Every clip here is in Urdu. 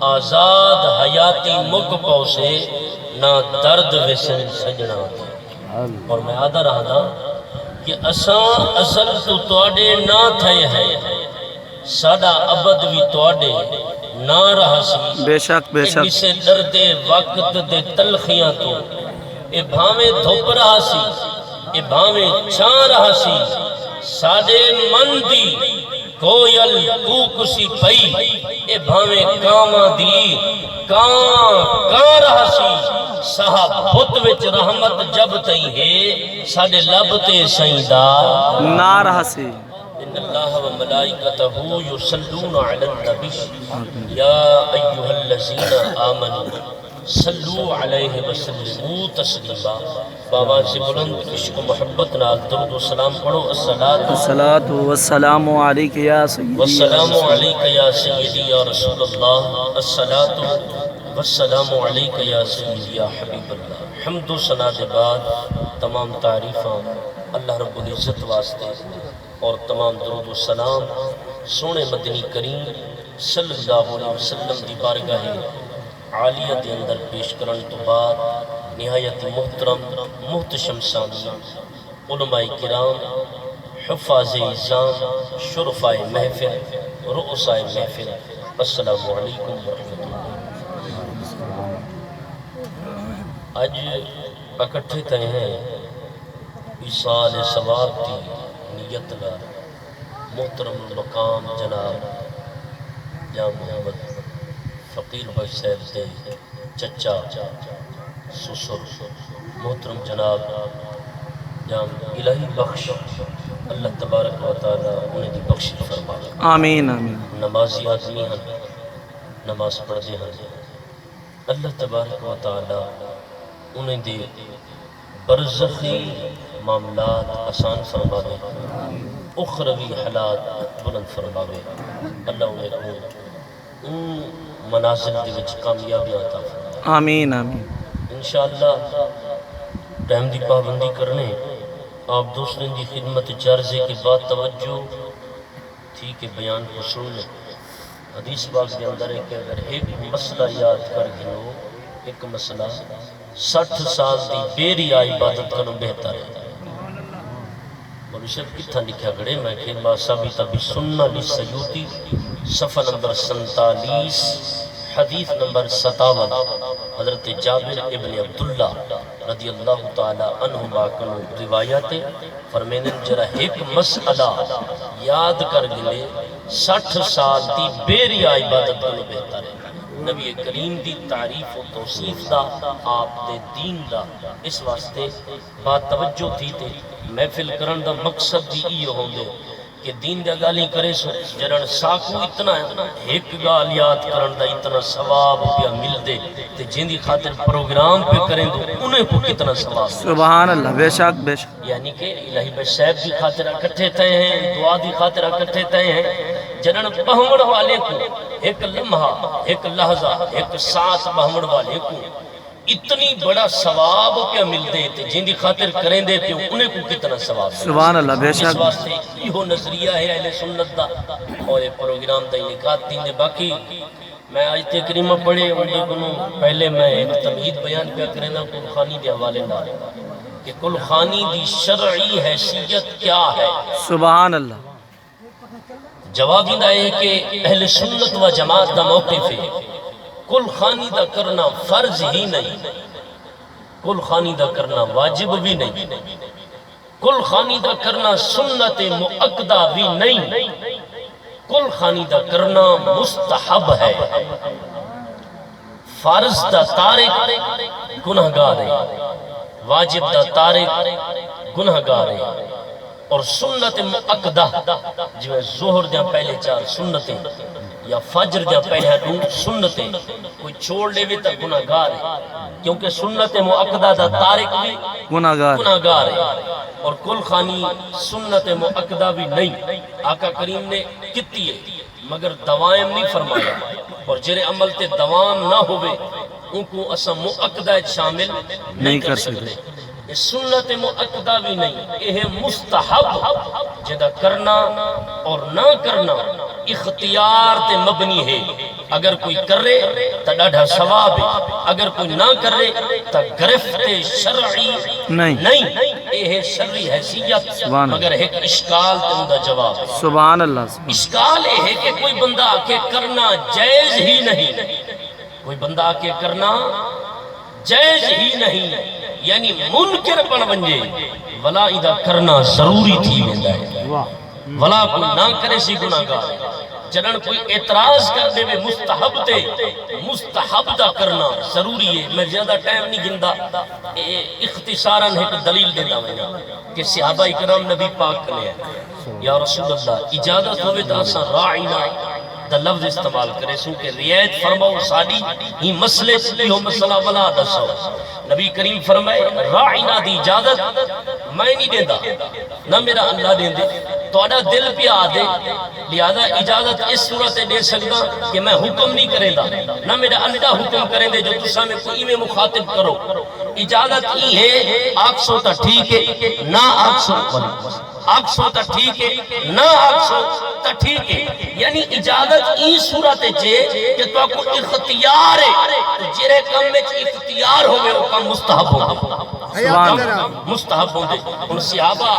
آزاد حیاتی مک پوسے نہ درد وسن سجنا دے۔ اور میں آدھا رہا نا کہ اساں اصل تو توڑے نہ تھے ہیں، ساڑا عبد بھی توڑے نہ رہا سی، بے شک بے شک، اسے درد وقت دے تلخیاں تو اے بھاویں دھوپ رہا سی، اے بھاویں چھاں رہا سی، ساڑے من دی کوئل کوکسی پئی، اے بھاویں کاما دی کان رہا سی، صاحب بھت وچ رحمت جب تئی ہے ساڑے لب تے سائیدہ نہ رہا سی۔ ان اللہ و ملائکتہ یصلون علی النبی یا ایہا الذین آمنوا صلو علیہ وسلموا تسلیما۔ بابا سے بلند عشق و محبت نال درود و سلام پڑھو۔ الصلاۃ والسلام علیک یا سیدی والسلام علیک یا سیدی یا رسول اللہ، الصلاۃ والسلام علیک یا سیدی یا حبیب اللہ۔ حمد و ثنا دے بعد تمام تعریفاں اللہ رب العزت واسطے اور تمام درود و سلام سونے مدنی کریم صلی اللہ علیہ وسلم دی بارگاہ عالیہ دے اندر پیش کرن تو بعد نہایت محترم محتشم سامعین، علماء کرام، حفاظ اعظام، شرفاء محفل، رؤساء محفل، السلام علیکم ورحمۃ اللہ۔ آج اکٹھے تھے ہیں ایصال ثواب کی نیت لا محترم المقام جناب جام محمد فقیر بھائی صاحب دے چچا سسر محترم جناب جام الہی بخش، اللہ تبارک و تعالی انہیں دی بخش فرما۔ آمین آمین۔ نمازی آدمی ہیں، نماز پڑھتے ہیں، اللہ تبارک و تعالی انہیں دی برزخی معاملات آسان فرماوے، اخروی حالات بلند فرماوے، اللہ انہیں کو ان منازل دے وچ کامیابی عطا فرمائے۔ آمین آمین۔ انشاءاللہ ٹائم دی پابندی کرنے آپ دوسرے دی خدمت چارزے کے بعد توجہ تھی کہ بیان کو سن لیں۔ حدیث پاک کے اندر ہے کہ اگر ایک مسئلہ یاد کر گنو، ایک مسئلہ 60 سال دی بیری آئی عبادت کرنا بہتر ہے۔ اور اسے کتھا لکھا گڑے میں کہ ما ثابت بسنہ لسیوطی صفحہ نمبر 47 حدیث نمبر 57 حضرت جابر ابن عبداللہ رضی اللہ تعالی عنہما کنو روایت فرمینے جرہ ایک مسئلہ یاد کر گلے 60 سال دی بیری عبادت کرنا بہتر ہے۔ نبی کریم دی تعریف و توصیف دا آپ دے دین دا اس واسطے بات توجہ تھی تے محفل کرن دا مقصد بھی یہ ہوندے کہ دین دا گالی کرے سو جرن ساکو اتنا ہے ایک گال یاد کرن دا اتنا ثواب پیا مل دے تے جن دی خاطر پروگرام پہ کریں دو انہیں کو کتنا ثواب مل۔ سبحان اللہ، بے شک بے شک۔ یعنی کہ الہی بے صاحب دی خاطر اکٹھے تھے ہیں، دعا دی خاطر اکٹھے تھے ہیں، جنن بہمڑ والے کو ایک لمحہ، ایک لحظہ، ایک ساتھ بہمڑ والے کو اتنی بڑا ثواب کیا ملتے تھے جن دی خاطر کریں دیتے انہیں کو کتنا ثواب ملتے۔ سبحان اللہ، بے شک۔ اس واسطے یہ نظریہ ہے اہل سنت دا اور یہ پروگرام دا انعقاد تین دے۔ باقی میں آیت کریمہ پڑھے انہیں کنوں پہلے میں ایک تمہید بیان پہ کریں نا قل خانی دے حوالے نہ کہ قل خانی دی شرعی حیثیت کیا ہے۔ سبحان اللہ۔ جواب یہ ہے کہ اہل سنت و جماعت دا موقف ہے قل خانی دا کرنا فرض ہی نہیں، قل خانی دا کرنا واجب بھی نہیں، قل خانی دا کرنا سنت مؤکدہ بھی نہیں، قل خانی دا کرنا مستحب ہے۔ فرض دا تارک گناہگار ہے، واجب دا تارک گناہگار ہے، اور سنت مؤکدہ جو ہے ظہر دیا پہلے 4 سنتیں یا فجر دیا پہلے 2 سنتیں کوئی چھوڑ لے بھی تا گناہگار ہے، کیونکہ سنت مؤکدہ دا تارک بھی گناہگار ہے، اور قل خانی سنت مؤکدہ بھی نہیں۔ آقا کریم نے کتی ہے مگر دوائم نہیں فرمایا، اور جرے عمل تے دوام نہ ہوئے ان کو اسا مؤکدہ شامل نہیں کر سکتے۔ یہ سنت مؤکدہ بھی نہیں، یہ مستحب جدا کرنا اور نہ کرنا اختیار تے مبنی ہے۔ اگر کوئی کرے تو ڈاڑھا ثواب ہے، اگر کوئی نہ کرے تو گرفت شرعی نہیں، یہ ہے شرعی حیثیت، مگر ایک اشکال تے اندہ جواب ہے۔ سبحان اللہ۔ اشکال یہ ہے کہ کوئی بندہ آکے کرنا جائز ہی نہیں، کوئی بندہ آکے کرنا جائز ہی نہیں، یعنی منکر بن ونجے ولا ادھا کرنا ضروری تھی ویندہ ہے، ولا کوئی نہ کرے سی گناہ گار ہے۔ جنن کوئی اعتراض کرنے میں مستحب تے مستحب دا کرنا ضروری ہے۔ میں زیادہ ٹائم نہیں گندہ، اختصاراً ایک دلیل دینا ہوئے کہ صحابہ اکرام نبی پاک نے ہے یا رسول اللہ اجازت ہوئے تو آسان راعینا دا لفظ استعمال کرے سو کہ رعایت فرماؤ ساڑی ہی مسئلے سے ہو مسئلہ ولا دسو۔ نبی کریم فرمائے راعینا دی اجازت میں نہیں دیندہ نہ میرا اللہ دیندے، تو اڈا دل پہ آدھے، لہذا اجازت اس صورت دے سکتا کہ میں حکم نہیں کریں دا، نہ میرا اللہ حکم کریں دے جو تسا میں کوئی میں مخاطب کرو۔ اجازت ہی ہے آکسو تا ٹھیک ہے نہ آکسو آکسو تا ٹھیک ہے نہ آکسو تا ٹھیک ہے، یعنی اجازت ہی صورت جے کہ تو کو اختیار ہے، تو جرے کم میں اختیار ہوئے وہ کم مستحب ہوگا، مستحب ہوندے۔ ان صحابہ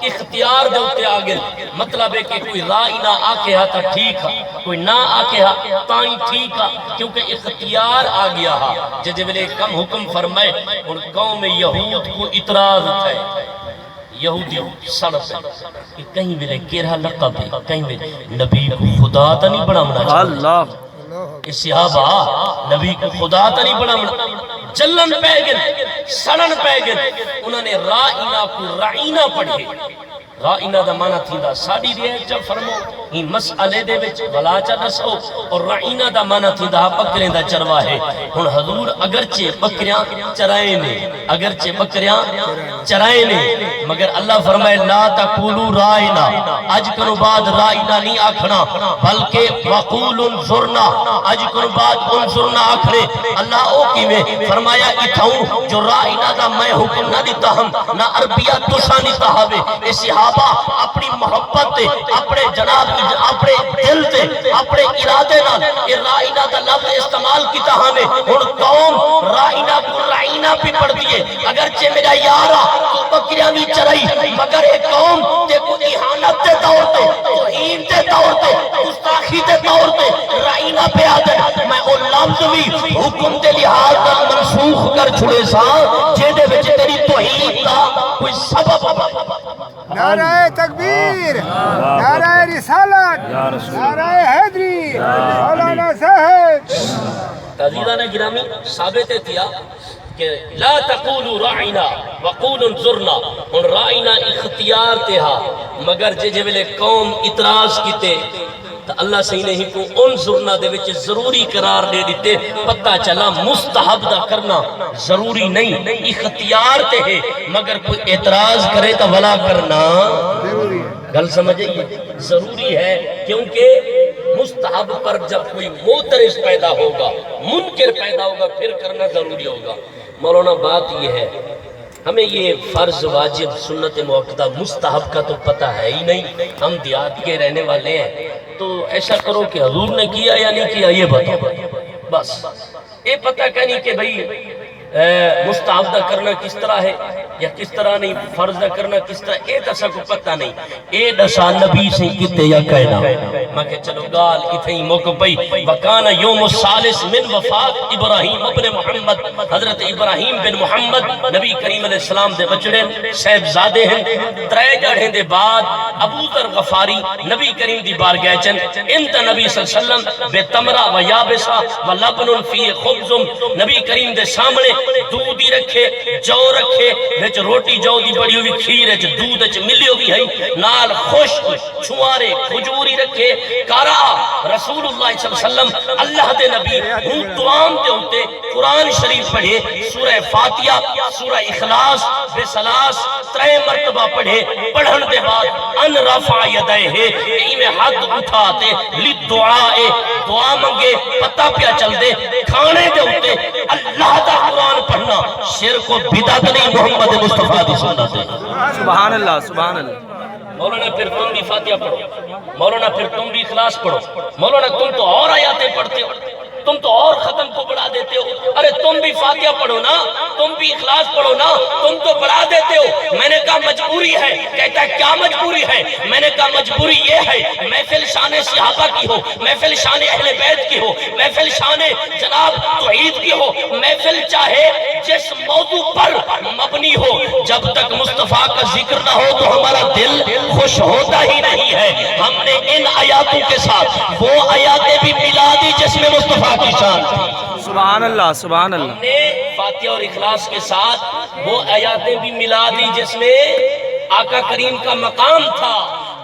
اختیار دے ہوتے آگے، مطلب ہے کہ کوئی رائی نہ آکے ہاں تا ٹھیک ہے، کوئی نہ آکے ہاں تائیں ٹھیک ہے، کیونکہ اختیار آگیا ہاں۔ جدے ویلے کم حکم فرمائے ان قوم یہود کو اعتراض تھے، یہودی سڑپ ہے کہ کہیں ویلے کیرہ لقب ہے، کہیں ویلے نبی کو خدا تا نہیں بڑا منا چاہتا، اس صحابہ نبی کو خدا تا نہیں بڑا منا جلن پہ گئے، سڑن پہ گئے، انہوں نے رائنا کو رائنا پڑھے۔ رائنا دا مانا تھی دا ساڑی رہے جب فرمو ہی مسئلے دے وچ ولاچہ نسو، اور رائنا دا مانا تھی دا بکرین دا چروا ہے۔ ہن حضور اگرچہ بکریاں چرائے نے، اگرچہ بکریاں چرائے نے، مگر اللہ فرمائے لا تقولو رائنا، اج کنو بعد رائنا نہیں آکھنا بلکہ وقول انظرنا، اج کنو بعد انظرنا آکھنے۔ اللہ او کی میں فرمایا اتھاؤں جو رائنا دا میں حکم نہ دیتا ہم نہ عربیہ تشا نہیں تحاوے۔ اس صحابہ اپنی محبت تے اپنے جناب اپنے دل تے اپنے ارادے نال یہ رائنا دا لفظ استعمال کیتا ہمیں۔ ہن قوم رائنا کو رائنا بھی پڑھ دیئے، اگرچہ میرا یارا تو بکریاں بھی چرائی، مگر ایک قوم تے کو احانت تے طور تے توہین تے طور تے گستاخی تے طور تے رائنا پہ آدھے میں او لفظ بھی حکم دے لحاظ دا منسوخ کر چھڑے سا جیدے وچ تیری توہین دا کوئی سبب ہوگا۔ نعرہ تکبیر، نعرہ رسالت، نعرہ حیدری، مولانا صاحب۔ عزیزان گرامی ثابت کیا کہ لا تقولوا رعینا وقول انظرنا، ان رعینا اختیار تہا، مگر جے ویلے قوم اعتراض کیتے تو اللہ صحیح نہیں کو انظرنا دے وچ ضروری قرار دے دیتے، پتہ چلا مستحب دا کرنا ضروری نہیں، اختیار تے ہے، مگر کوئی اعتراض کرے تو ولا کرنا گل سمجھئیے ضروری ہے، کیونکہ مستحب پر جب کوئی معترض پیدا ہوگا، منکر پیدا ہوگا، پھر کرنا ضروری ہوگا۔ مولانا بات یہ ہے ہمیں یہ فرض واجب سنت موقدہ مستحب کا تو پتہ ہے ہی نہیں، ہم دیہات کے رہنے والے ہیں، تو ایسا کرو کہ حضور نے کیا یا نہیں کیا یہ بتاؤ، بس یہ پتہ کرنی کہ بھئی مستحب دا کرنا کس طرح ہے یا کس طرح نہیں، فرض دا کرنا کس طرح، اے دسا کو پتہ نہیں، اے دسا نبی سے کتے یا کہنا میں کہ چلو گال اتھیں موقع پئی وکانا یوم الثالث من وفات ابراہیم ابن محمد، حضرت ابراہیم بن محمد نبی کریم علیہ السلام دے بچڑے صاحب زادے ہیں، ترے جڑھیں دے بعد ابو ذر غفاری نبی کریم دی بارگاہ چن انت نبی صلی اللہ علیہ وسلم بے تمرہ و یابسہ و لبن فی خبزم، نبی کریم دے سامنے دودھی رکھے، جو رکھے، وچ روٹی جو دی بڑی ہوئی کھیر ہے، دودھ ہے ملی ہوئی ہے، نال خوش چھوارے کھجوری رکھے، کارا رسول اللہ صلی اللہ علیہ وسلم اللہ دے نبی ہم توام دے ہوتے قرآن شریف پڑھے، سورہ فاتحہ، سورہ اخلاص، بسلاس، ترے مرتبہ پڑھے، پڑھن دے بعد ان رفع یدائے ہے، ایمیں حد اٹھاتے لی دعائے، دعا منگے، پتہ پیا چل دے، کھانے دے ہوتے اللہ دا قرآن پڑھنا شرک و بدعت نہیں، محمد مصطفیٰ دی سنت ہے۔ سبحان اللہ، سبحان اللہ۔ مولانا پھر تم بھی فاتحہ پڑھو، مولانا پھر تم بھی اخلاص پڑھو، مولانا تم تو اور آیاتیں پڑھتے ہو، تم تو اور ختم کو بڑھا دیتے ہو، ارے تم بھی فاتحہ پڑھو نا، تم بھی اخلاص پڑھو نا، تم تو بڑھا دیتے ہو۔ میں نے کہا مجبوری ہے، کہتا ہے کیا مجبوری ہے؟ میں نے کہا مجبوری یہ ہے محفل شان صحابہ کی ہو، محفل شان اہل بیت کی ہو، محفل شان جناب توحید کی ہو، محفل چاہے جس موضوع پر مبنی ہو، جب تک مصطفیٰ کا ذکر نہ ہو تو ہمارا دل خوش ہوتا ہی نہیں ہے۔ ہم نے ان آیاتوں کے ساتھ وہ آیاتیں بھی ملا دی جس میں مصطفیٰ کی شان تھی۔ سبحان اللہ سبحان ہم اللہ۔ نے فاتحہ اور اخلاص کے ساتھ وہ آیاتیں بھی ملا دی جس میں آقا کریم کا مقام تھا،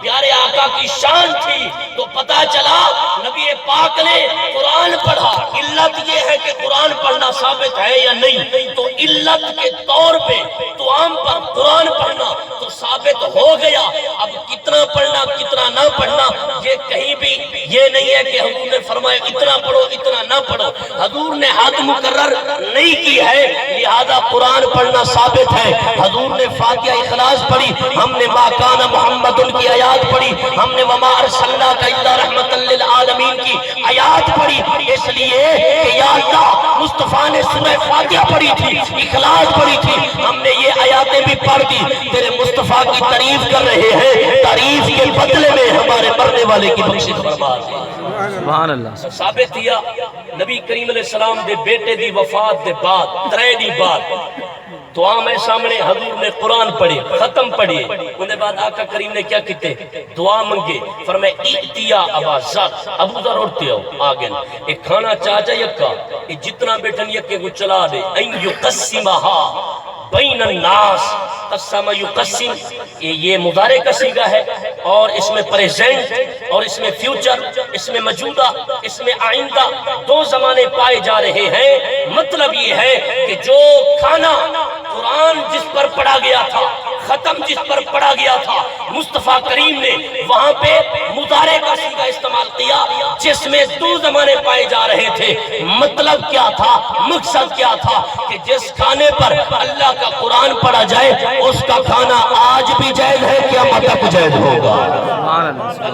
پیارے آقا کی شان تھی۔ تو پتا چلا نبی پاک نے قرآن پڑھا، علت یہ ہے کہ قرآن پڑھنا ثابت ہے یا نہیں، تو علت کے طور پہ تو عام پر قرآن پڑھنا تو ثابت ہو گیا۔ اب کتنا پڑھنا کتنا نہ پڑھنا یہ کہیں بھی یہ نہیں ہے کہ حضور نے فرمایا اتنا پڑھو اتنا نہ پڑھو، حضور نے حد مقرر نہیں کی ہے، لہذا قرآن پڑھنا ثابت ہے۔ حضور نے فاتحہ اخلاص پڑھی، ہم نے ما کان محمد ان کی آیات پڑھی، ہم نے وما ارسلناک الا رحمت للعالمین کی آیات پڑھی، اس لیے کہ یا اللہ مصطفیٰ نے سورہ فاتحہ پڑھی تھی، اخلاص پڑھی تھی، ہم نے یہ آیاتیں بھی پڑھ دی، تیرے مصطفیٰ کی تعریف کر رہے ہیں، تعریف کے بدلے میں ہمارے مرنے والے کی بخشش فرما دے۔ سبحان اللہ۔ ثابت کیا نبی کریم علیہ السلام دے بیٹے دی وفات دے بعد ترے دی بعد تو آمیں سامنے حضور نے قرآن پڑھے، ختم پڑھے، انہیں بعد آقا کریم نے کیا کہتے دعا منگے، فرمائے ایتیا ابا ذر، ابو ذر اڑتے ہو آگے ایک کھانا چاچا یکا جتنا بیٹھن یکے کو چلا دے این یقسمہا بین الناس، قسم یقسم یہ مضارع کا صیغہ ہے، اور اس میں پریزنٹ اور اس میں فیوچر، اس میں موجودہ، اس میں آئندہ دو زمانے پائے جا رہے ہیں۔ مطلب یہ ہے کہ جو کھانا قرآن جس پر پڑھا گیا تھا، ختم جس پر پڑھا گیا تھا، مصطفیٰ کریم نے وہاں پہ مضارع کا صیغہ استعمال کیا جس میں دو زمانے پائے جا رہے تھے۔ مطلب کیا تھا، مقصد کیا تھا کہ جس کھانے پر اللہ کا قرآن پڑھا جائے اس کا کھانا آج بھی جائز ہے، قیامت تک جائز ہوگا۔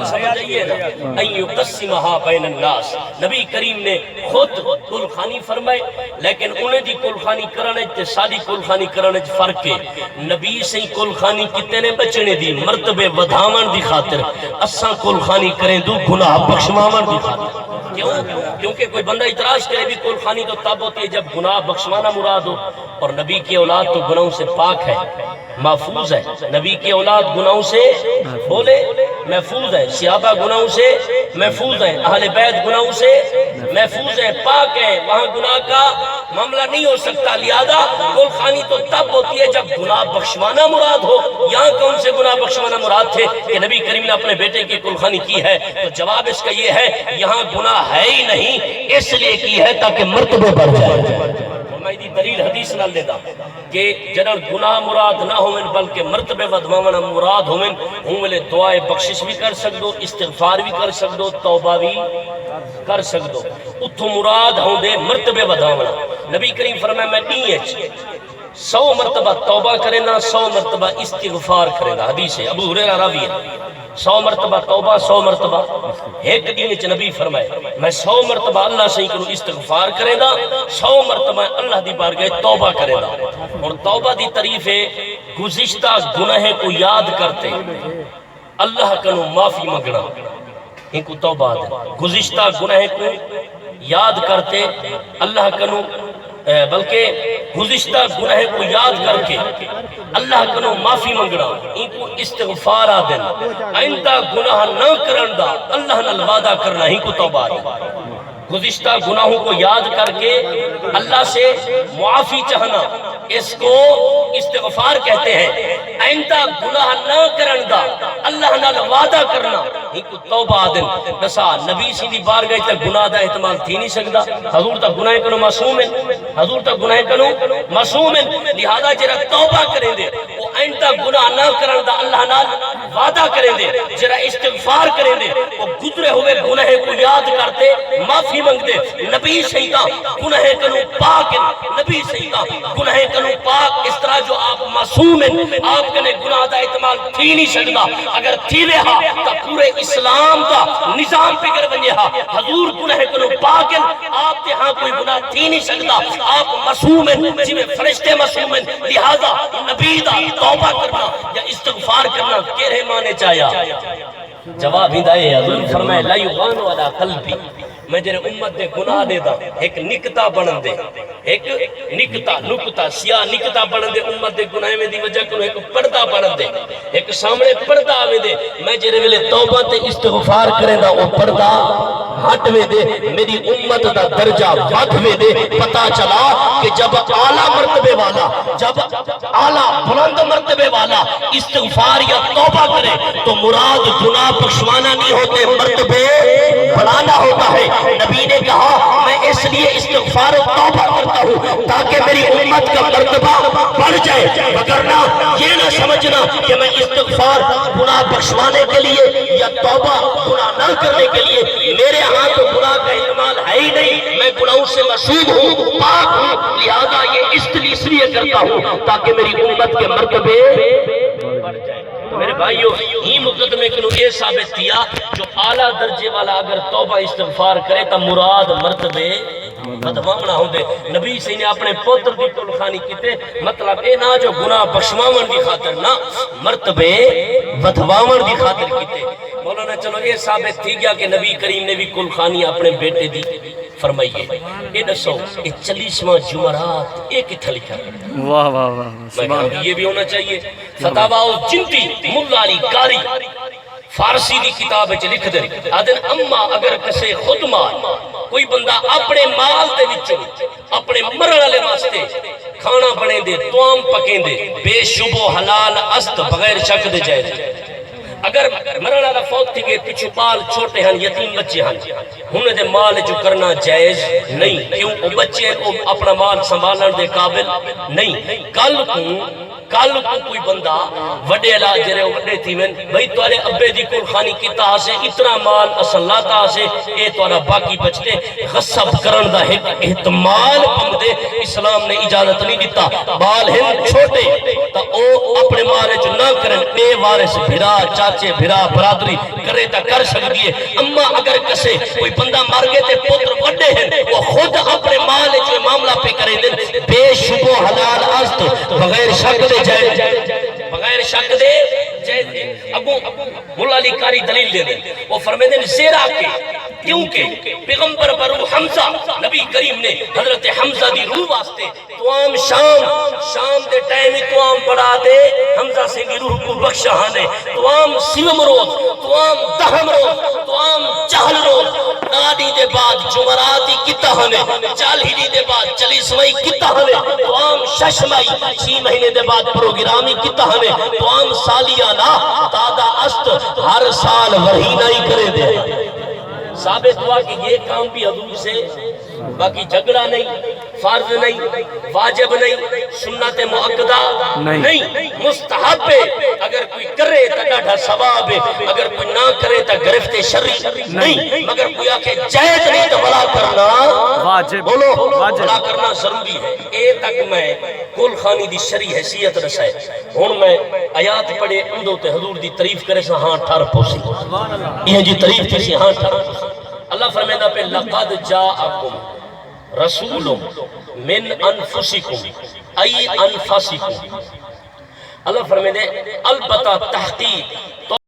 سمجھئیے نا، ان یقسمہا بین الناس، نبی کریم نے خود قل خانی فرمائے، لیکن انہیں دی قل خانی کرنے تے ساری قل خانی کرنے فرق ہے۔ نبی سے قل خانی کتے نے بچنے دی مرتبے ودھاون دی خاطر، اساں قل خانی کریں دو گناہ بخشواون دی خاطر۔ کیوں؟ کیونکہ کوئی بندہ اعتراض کرے بھی قل خانی تو تب ہوتی ہے جب گناہ بخشوانا مراد ہو، اور نبی کی اولاد تو گناہوں سے پاک ہے، محفوظ ہے۔ نبی کی اولاد گناہوں سے بولے محفوظ ہے، صحابہ گناہوں سے محفوظ ہیں، اہل بیت گناہوں سے محفوظ ہیں، پاک ہیں، وہاں گناہ کا معاملہ نہیں ہو سکتا۔ لہذا قل خانی تو تب ہوتی ہے جب گناہ بخشوانا مراد ہو۔ یہاں کون سے گناہ بخشوانا مراد تھے کہ نبی کریم نے اپنے بیٹے کی قل خانی کی ہے؟ تو جواب اس کا یہ ہے یہاں گناہ ہے ہی نہیں، اس لیے کی ہے تاکہ مرتبے بڑھ جائے۔ میں دی دلیل حدیث نال دیتا کہ جنر گناہ مراد نہ ہوئن بلکہ مرتبے بدمانا مراد ہوئن، ہوں ملے دعائے بخشش بھی کر سکدو، استغفار بھی کر سکدو، توبہ بھی کر سکدو۔ اتھو مراد ہوں دے مرتبے بدمانا۔ نبی کریم فرمائے میں نہیں ہے 100 مرتبہ توبہ کریں نا، 100 مرتبہ استغفار کریں نا، حدیث ہے ابو ہریرہ راوی ہے۔ 100 مرتبہ توبہ، 100 مرتبہ ایک دین چ نبی فرمائے میں 100 مرتبہ اللہ سے کروں استغفار کرے گا، 100 مرتبہ اللہ دی بارگاہ توبہ کرے گا۔ اور توبہ دی تعریف ہے گزشتہ گناہ کو یاد کرتے اللہ کنو معافی مانگنا، ان کو توبہ ہے۔ گزشتہ گناہ کو یاد کرتے اللہ کنو بلکہ گزشتہ گناہ کو یاد کر کے اللہ کنو معافی منگنا، ان کو استغفار آدن، آئندہ گناہ نہ کرن دا اللہ نال وعدہ کرنا، ہی کو توبہ آدن۔ گزشتہ گناہوں کو یاد کر کے اللہ سے معافی چاہنا، اس کو استغفار کہتے ہیں۔ آئندہ گناہ نہ کرن دا اللہ نال وعدہ کرنا، ہی کو توبہ آدن۔ بسا نبی سی دی بارگاہ تے گناہ دا احتمال تھی نہیں سکدا، حضور تا گناہ کنو معصوم ہیں، حضور تا گناہ کنو معصوم ہیں، لہذا جرا توبہ کریں دے وہ آئندہ گناہ نہ کرن دا اللہ نال وعدہ کریں دے جرا استغفار کریں دے وہ گزرے ہوئے گناہ کو یاد کرتے معافی منگ دے نبی شہیدہ گناہ کنو پاک نبی شہیدہ گناہ کنو پاک اس طرح جو آپ معصوم ہیں آپ کنے گناہ دا احتمال تھی نہیں سکتا اگر تھی لے ہاں تا پورے اسلام دا نظام پکر بنجے ہاں حضور گناہ کنو پاک آپ تے ہاں کوئی گناہ تھی نہیں سکتا آپ معصوم ہیں جی میں فرشتے معصوم ہیں لہذا نبی دا توبہ کرنا یا استغفار کرنا کہرے مانے چاہیا جواب ہی دائے حضور فرمائے لا یغانو علی قلبی میں جنہیں امت دے گناہ دے دا ایک نکتا بڑھن دے ایک نکتا نکتا سیاہ نکتا بڑھن دے امت دے گناہ میں دی وجہ کنو ایک پردہ بڑھن دے ایک سامنے پردہ آوے دے میں جنہیں ویلے توبہ تے استغفار کریں دا وہ پردہ ہٹ میں دے میری امت دا درجہ بڑھ میں دے پتا چلا کہ جب اعلیٰ مرتبے والا جب اعلیٰ بلند مرتبے والا استغفار یا توبہ کرے تو مراد گناہ بخشوانا نہیں ہوتے مرتبے بڑھانا ہوتا ہے نبی نے کہا میں اس لیے استغفار و توبہ کرتا ہوں تاکہ میری امت کا مرتبہ بڑھ جائے وگرنہ یہ نہ سمجھنا کہ میں استغفار گناہ بخشوانے کے لیے یا توبہ گناہ نہ کرنے کے لیے میرے ہاں تو گناہ کا احتمال ہے ہی نہیں میں گناہوں سے معصوم ہوں پاک ہوں لہذا یہ اس لیے کرتا ہوں تاکہ میری امت کے مرتبے بڑھ جائے تو میرے بھائیو ہی مقدمے کنو یہ ثابت کیا جو اعلیٰ درجے والا اگر توبہ استغفار کرے تا مراد مرتبے بدوامنا ہوں دے نبی سے نے اپنے پوتر دی قل خانی کیتے مطلب اے نا جو گناہ بخشواون دی خاطر نا مرتبے بدوامن دی خاطر کیتے مولانا چلو یہ ثابت تھی گیا کہ نبی کریم نے بھی قل خانی اپنے بیٹے دی فرمائیے یہ دسو یہ 40واں جمعرات ایک اتھا لکھا واہ واہ واہ یہ بھی ہونا چاہیے فتاوہ جنتی ملا علی کاری فارسی دی کتاب ہے لکھ دے آدن اما اگر کسے خود مال کوئی بندہ اپنے مال دے وچوں اپنے مرن والے واسطے کھانا بنے دے توام پکیں دے بے شبو حلال است بغیر شک دے جائے دے اگر مرن والا فوت تھی گئے پچھو بال چھوٹے ہیں یتیم بچے ہیں انہیں دے مال جو کرنا جائز نہیں کیوں وہ بچے کو اپنا مال سنبھالن دے قابل نہیں کل کو کوئی بندہ وڈے لاجرے وڈے تھی میں بھئی توارے ابے دی قل خانی کیتا ہاسے اتنا مال اصل لاتا ہاسے اے توارا باقی بچتے غصب کرن دا ایک احتمال پم دے اسلام نے اجازت نہیں دیتا بال ہیں چھوٹے تا او اپنے مالے جو نہ کرن بے وارث بھرا چاچے بھرا برادری کرے تا کر سکتی ہے اما اگر کسے کوئی بندہ مر گئے تے پتر وڈے ہیں وہ خود اپنے مالے جو معاملہ پہ کرے دیں بے شبو حلال است بغیر شک دے بغیر شک دے ابو مولا علی کاری دلیل دے دیں وہ فرمائے دیں زیرا کے کیونکہ پیغمبر برو حمزہ نبی کریم نے حضرت حمزہ دی روح واسطے توام شام دے ٹائم توام پڑھا دے حمزہ سے کی روح کو بخشانے توام سیوم روز توام دہم روز توام چہل روز نادی دے بعد جمعراتی کتا ہنے چالہی دے بعد چلیسوائی کتا ہنے توام ششمائی 6 مہینے دے بعد پروگرامی کتا ہنے توام سالیانہ دادا است ہر سال ورہینہ ہی کرے دے ثابت ہوا کہ یہ کام بھی حضور سے باقی جھگڑا نہیں فرض نہیں واجب نہیں سنت مؤکدہ نہیں مستحب ہے اگر کوئی کرے تا ڈاڑھا ثواب ہے اگر کوئی نہ کرے تا گرفت شرعی نہیں مگر کوئی آکے جائز نہیں تو بلا کرنا واجب بولو بلا کرنا ضروری ہے اے تک میں قل خانی دی شرعی حیثیت رسائے ہون میں آیات پڑھے اندو تے حضور دی تعریف کرے سا ہاں ٹھار پوسی یہ جی تعریف کسی ہاں ٹھار پوسی اللہ فرمیدہ پہ لقد جاءکم رسول من انفسکم ای انفسکم اللہ فرمیدہ البتہ تحقیق